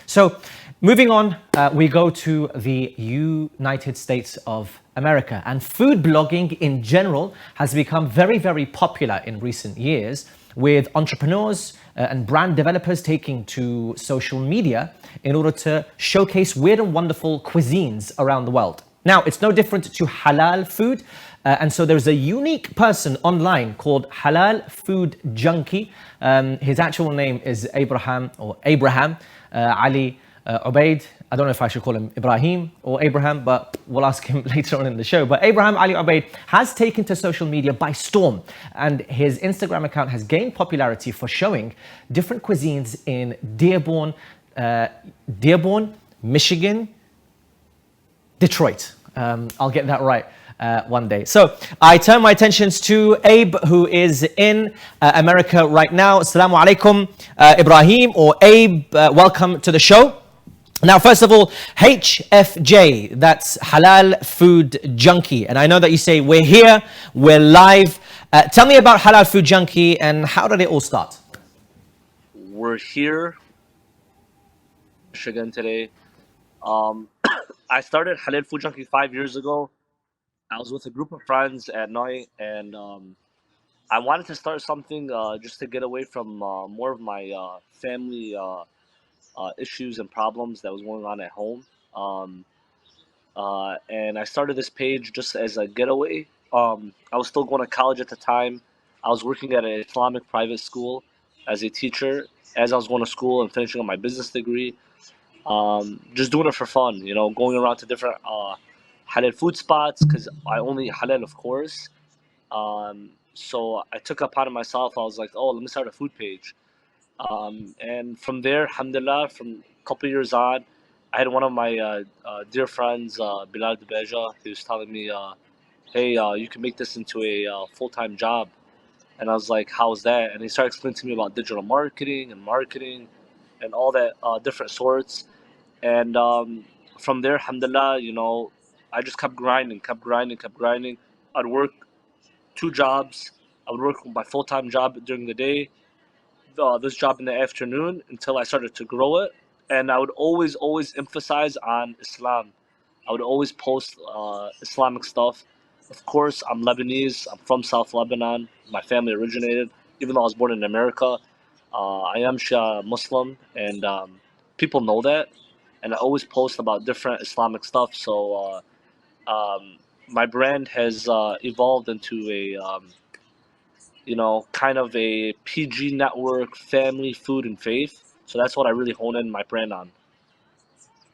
So moving on, we go to the United States of America, and food blogging in general has become very, very popular in recent years, with entrepreneurs and brand developers taking to social media in order to showcase weird and wonderful cuisines around the world. Now, it's no different to halal food. And so there's a unique person online called Halal Food Junkie. His actual name is Abraham Ali Obeid. I don't know if I should call him Ibrahim or Abraham, but we'll ask him later on in the show. But Abraham Ali Obeid has taken to social media by storm, and his Instagram account has gained popularity for showing different cuisines in Dearborn, Michigan, Detroit. I'll get that right one day. So I turn my attentions to Abe, who is in America right now. Assalamu alaikum, Ibrahim or Abe. Welcome to the show. Now, first of all, HFJ, that's Halal Food Junkie. And I know that you say we're here, we're live. Tell me about Halal Food Junkie and how did it all start? We're here, Michigan today. I started Halal Food Junkie 5 years ago. I was with a group of friends at night, and I wanted to start something just to get away from more of my family issues and problems that was going on at home. And I started this page just as a getaway. I was still going to college at the time. I was working at an Islamic private school as a teacher as I was going to school and finishing up my business degree. Just doing it for fun, going around to different halal food spots because I only eat halal, of course. So I took upon it myself. I was like, oh, let me start a food page. And from there, alhamdulillah, from a couple of years on, I had one of my dear friends, Bilal Debeja, he was telling me, hey, you can make this into a full-time job. And I was like, how's that? And he started explaining to me about digital marketing and all that different sorts. And from there, alhamdulillah, I just kept grinding, kept grinding, kept grinding. I'd work two jobs. I would work my full-time job during the day, this job in the afternoon until I started to grow it. And I would always, always emphasize on Islam. I would always post Islamic stuff. Of course, I'm Lebanese. I'm from South Lebanon. My family originated, even though I was born in America. I am Shia Muslim, and people know that. And I always post about different Islamic stuff. So my brand has evolved into a kind of a PG network, family, food, and faith. So that's what I really hone in my brand on.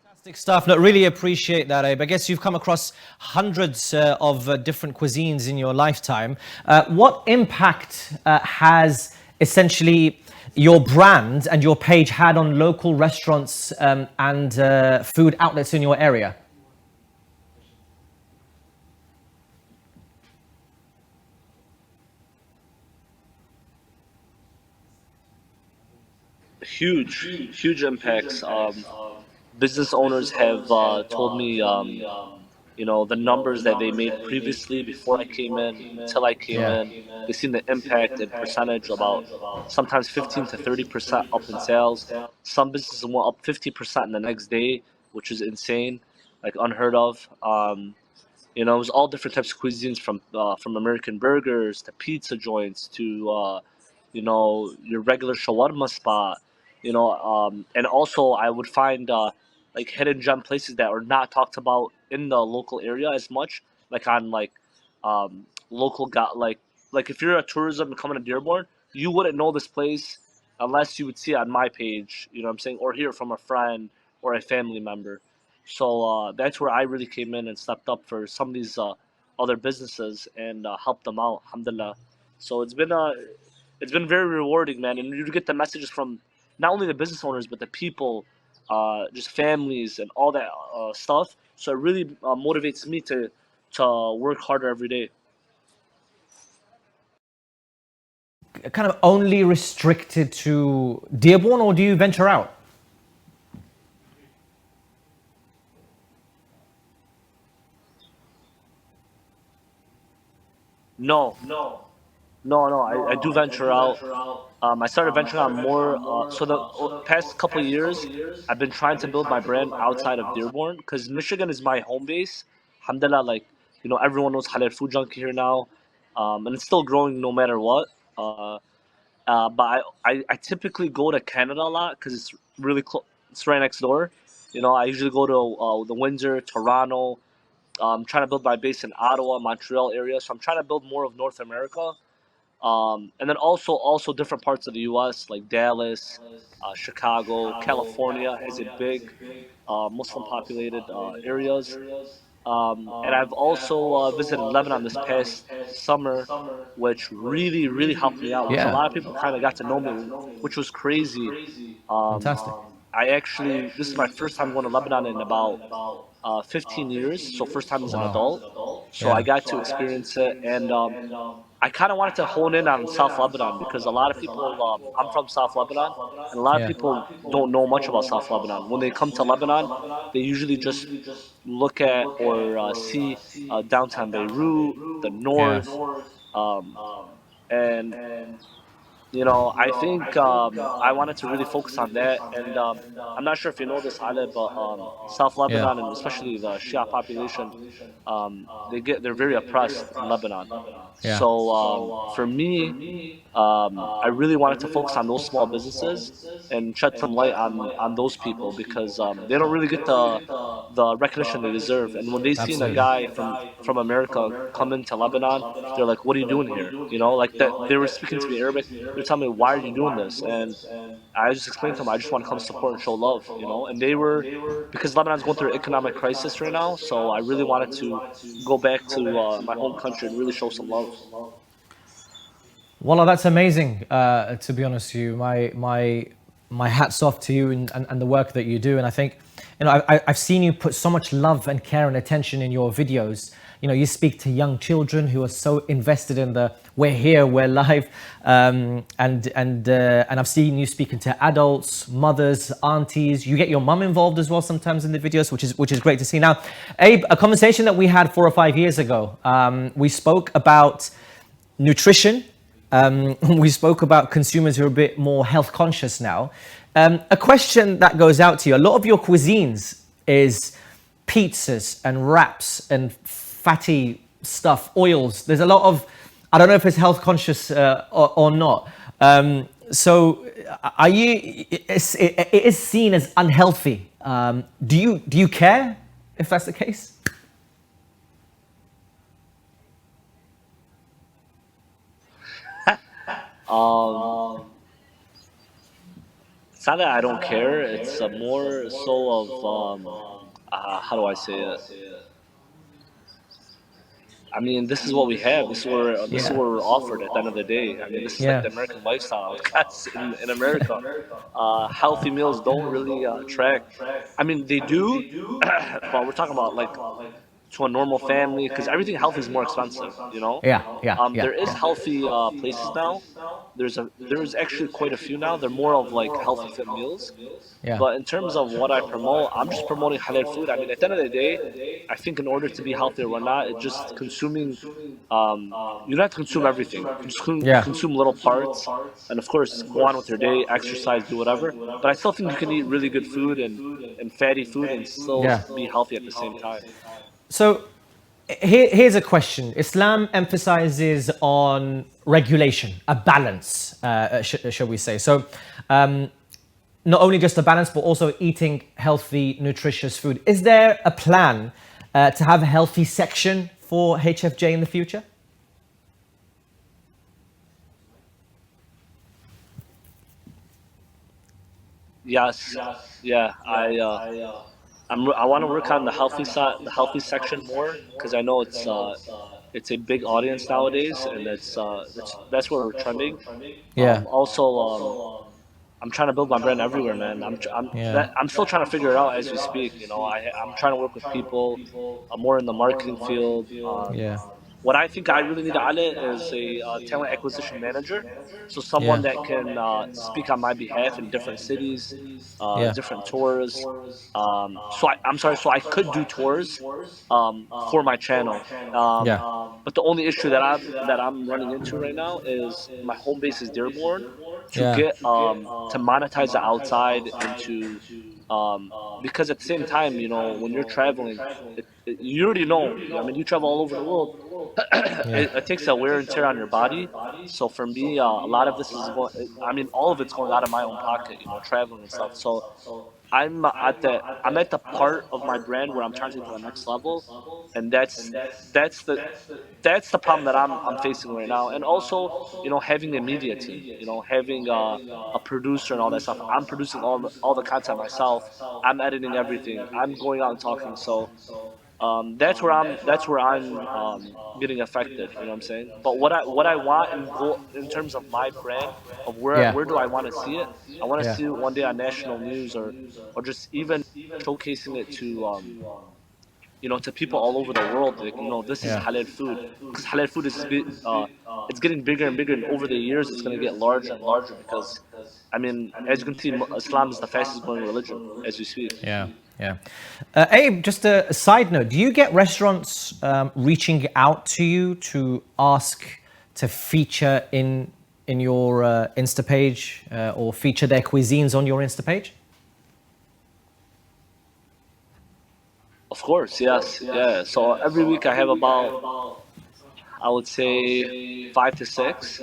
Fantastic stuff. No, really appreciate that, Abe. I guess you've come across hundreds of different cuisines in your lifetime. What impact has essentially your brand and your page had on local restaurants and food outlets in your area? Huge impacts. Business owners have told me, the numbers that they made previously before I came in, until I came Yeah. in, they've seen the impact and percentage about sometimes 15 to 30% up in sales. Some businesses went up 50% in the next day, which is insane, like unheard of. It was all different types of cuisines from American burgers to pizza joints to your regular shawarma spot. And also I would find like hidden gem places that are not talked about in the local area as much, like on local got like if you're a tourism coming to Dearborn, you wouldn't know this place unless you would see it on my page. You know what I'm saying, or hear it from a friend or a family member. So that's where I really came in and stepped up for some of these other businesses and helped them out, alhamdulillah. So it's been very rewarding, man, and you get the messages from not only the business owners but the people, just families and all that stuff. So it really motivates me to work harder every day. Kind of only restricted to Dearborn, or do you venture out? No, No, no, I do venture out. I started venturing out more. So the past couple of years, I've been trying to build my brand outside of Dearborn because Michigan is my home base. Alhamdulillah, like everyone knows Halal Food Junkie here now, and it's still growing no matter what. Uh, but I typically go to Canada a lot because it's really close. It's right next door. I usually go to the Windsor, Toronto. I'm trying to build my base in Ottawa, Montreal area. So I'm trying to build more of North America. And then also different parts of the U.S. like Dallas, Chicago, California has a big Muslim populated areas. And I've also visited Lebanon this past summer, which really helped me out. Which a Yeah. lot of people kind of got to know me, which was crazy. Um, Fantastic. I actually this is my first time going to Lebanon in about 15 years, so first time as an Wow. adult. So I Yeah. got to experience it, and I kind of wanted to hone in on South Lebanon because a lot of people, I'm from South Lebanon, and a lot of Yeah. people don't know much about South Lebanon. When they come to Lebanon, they usually just look at or see downtown Beirut, the Yeah. north, um, and I think I wanted to really focus on that. And I'm not sure if you know this, Ale, but South Yeah. Lebanon and especially the Shia population, they're very oppressed in Lebanon. Yeah. So for me, I really wanted to focus on those small businesses and shed some light on those people because they don't really get the recognition they deserve. And when they seen a Absolutely. guy from America come into Lebanon, they're like, "What are you doing here?" Like that. They were speaking to me Arabic. They're telling me, "Why are you doing this?" And I just explained to them, "I just want to come support and show love." And they were because Lebanon's going through an economic crisis right now, so I really wanted to go back to my home country and really show some love. Well, that's amazing. To be honest with you, my hats off to you and the work that you do. And I think, I've seen you put so much love and care and attention in your videos. You speak to young children who are so invested in the "we're here, we're live," and I've seen you speaking to adults, mothers, aunties. You get your mum involved as well sometimes in the videos, which is great to see. Now, Abe, a conversation that we had 4 or 5 years ago, we spoke about nutrition. We spoke about consumers who are a bit more health conscious now. A question that goes out to you: a lot of your cuisines is pizzas and wraps and fatty stuff, oils. There's a lot of, I don't know if it's health conscious or not. So, are you? It is seen as unhealthy. Do you care if that's the case? Um, it's not that I don't care. It's more so of how do I say it? I mean, this is what we have. This is what we're offered at the end of the day. I mean, this is like Yeah. the American lifestyle, guys. In America, healthy meals don't really track. I mean, they do, but we're talking about like to a normal family because everything healthy is more expensive. Yeah. Yeah. Yeah. There is Yeah. healthy places now. There's actually quite a few now. They're more of like healthy fit meals. Yeah. But in terms of what I promote, I'm just promoting halal food. I mean, at the end of the day, I think in order to be healthy or whatnot, it's just consuming. You don't have to consume everything. Yeah. Consume little parts, and of course, go on with your day, exercise, do whatever. But I still think you can eat really good food and fatty food and still Yeah. be healthy at the same time. So here's a question. Islam emphasizes on regulation, a balance, shall we say. So not only just a balance, but also eating healthy, nutritious food. Is there a plan to have a healthy section for HFJ in the future? Yes, yeah, I want to work on the healthy side, the healthy section more because I know it's a big audience nowadays, and that's where we're trending. Yeah. Also, I'm trying to build my brand everywhere, man. Yeah. I'm still trying to figure it out as we speak. I'm trying to work with people more in the marketing field. Yeah. what I think I really need Ale is a talent acquisition manager, so someone Yeah. that can speak on my behalf in different cities, Yeah. different tours. I'm sorry, so I could do tours for my channel. Yeah. But the only issue that I'm running into right now is my home base is Dearborn. To Yeah. get to monetize the outside and to because at the same time, when you're traveling, you already know. I mean, you travel all over the world. Yeah. It takes a wear and tear on your body. So for me, a lot of this is going. I mean, all of it's going out of my own pocket. Traveling and stuff. So I'm at the part of my brand where I'm trying to get to the next level, and that's the that's the problem that I'm facing right now. And also, having a media team, having a producer and all that stuff. I'm producing all the content myself. I'm editing everything. I'm going out and talking. So that's where I'm getting affected. You know what I'm saying? But what I want in goal in terms of my brand of where do I want to see it? I want to see it one day on national news or just even showcasing it to people all over the world. Like, this is halal food, because halal food it's getting bigger and bigger, and over the years it's going to get larger and larger because, I mean, as you can see, Islam is the fastest growing religion as we speak. Yeah, yeah. Abe, just a side note: do you get restaurants reaching out to you to ask to feature in your Insta page or feature their cuisines on your Insta page? Of course, yes, yeah. So every week I have about, I would say, 5 to 6.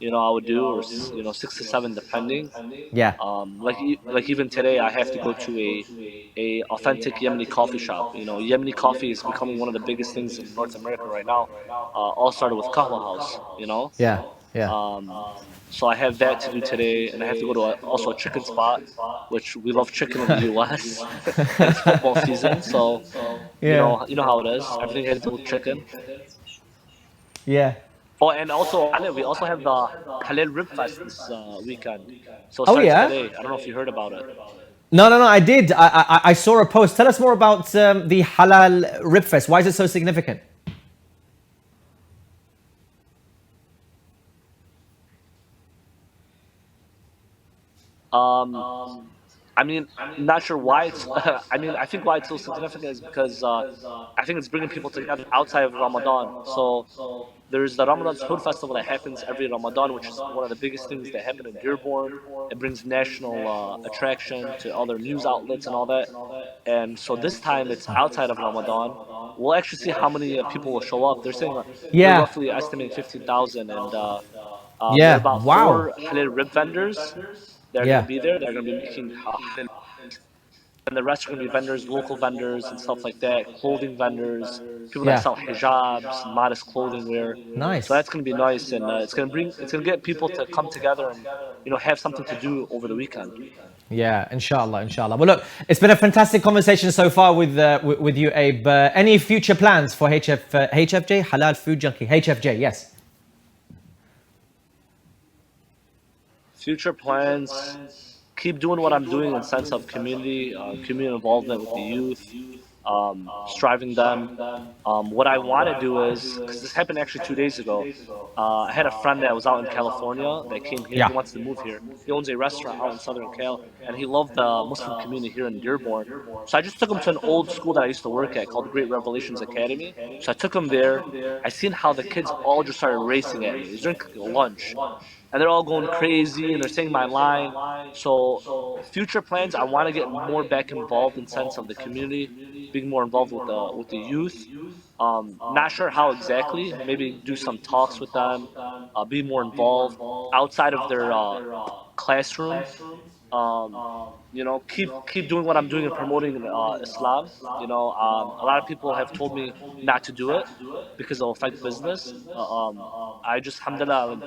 I would do, or 6 to 7, depending. Yeah. Like even today, I have to go to a authentic Yemeni coffee shop. Yemeni coffee is becoming one of the biggest things in North America right now. All started with Kahwa House. Yeah. Yeah. So I have that to do today, and I have to go to also a chicken spot, which we love chicken in the U.S. and it's football season, so Yeah. how it is. Everything has to do with chicken. Yeah. Oh, and also, Ale, we also have the Halal Rib Fest this weekend. So it Oh starts yeah. today. I don't know if you heard about it. No, no, no. I did. I saw a post. Tell us more about the Halal Rib Fest. Why is it so significant? Um, I mean, not sure why it's. I mean, I think why it's so significant is because I think it's bringing people together outside of Ramadan. So there's the Ramadan Food Festival that happens every Ramadan, which is one of the biggest things that happen in Dearborn. It brings national attraction to other news outlets and all that. And so this time it's outside of Ramadan. We'll actually see how many people will show up. They're saying they're Yeah. roughly estimating 15,000, and there are Yeah. about Wow. four halal rib vendors that are going to Yeah. be there. They're going to be making halal, and the rest are going to be vendors, local vendors, and stuff like that. Clothing vendors, people that Yeah. sell hijabs, modest clothing wear. So Nice. that's going to be nice, and it's going to get people to come together and have something to do over the weekend. Yeah, inshallah, inshallah. Well, look, it's been a fantastic conversation so far with you, Abe. Any future plans for HFJ, Halal Food Junkie? HFJ, yes. Future plans: keep doing what I'm doing in sense of community involvement with the youth, striving them. What I want to do is, because this happened actually 2 days ago, I had a friend that was out in California that came here. He Yeah. wants to move here. He owns a restaurant out in Southern Cal, and he loved the Muslim community here in Dearborn. So I just took him to an old school that I used to work at called the Great Revelations Academy. So I took him there. I seen how the kids all just started racing at me. It was during lunch, and they're all going crazy and they're saying my line. So future plans, I want to get more back involved in sense of the community, being more involved with the youth. Not sure how exactly. Maybe do some talks with them, be more involved outside of their classroom. Um, keep doing what I'm doing and promoting Islam. A lot of people have told me not to do it because it'll affect business. I just, alhamdulillah,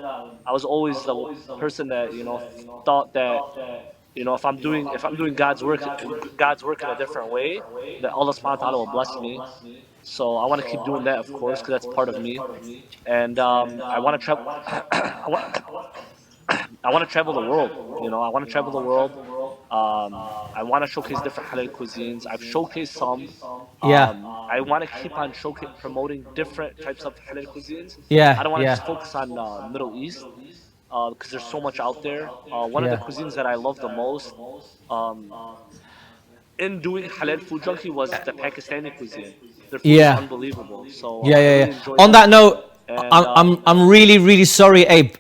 I was always the person that thought that if I'm doing God's work in a different way, that Allah Subhanahu wa Taala will bless me. So I want to keep doing that, of course, because that's part of me. And I want to travel. I want I want to travel the world. I want to travel the world. I want to showcase different halal cuisines. I've showcased some. Yeah. I want to keep on promoting different types of halal cuisines. I Yeah. don't want to Yeah. just focus on Middle East because there's so much out there. One of the Yeah. cuisines that I love the most um, in doing halal food junkie was the Pakistani cuisine. Their food is Yeah. unbelievable, so Yeah, I yeah, really yeah. enjoyed On that that. note, And I'm really, really sorry, Abe.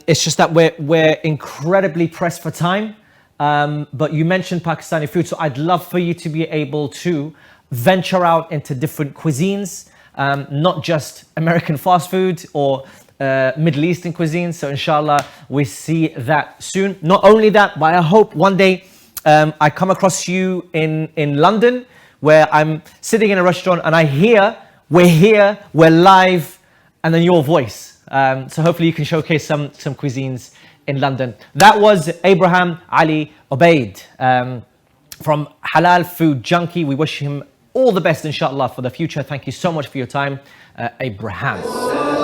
It's just that we're incredibly pressed for time. But you mentioned Pakistani food, so I'd love for you to be able to venture out into different cuisines, not just American fast food or Middle Eastern cuisine. So inshallah, we see that soon. Not only that, but I hope one day I come across you in London, where I'm sitting in a restaurant and I hear, we're here, we're live, and then your voice. So hopefully you can showcase some cuisines in London. That was Abraham Ali Obeid from Halal Food Junkie. We wish him all the best, inshallah, for the future. Thank you so much for your time, Abraham.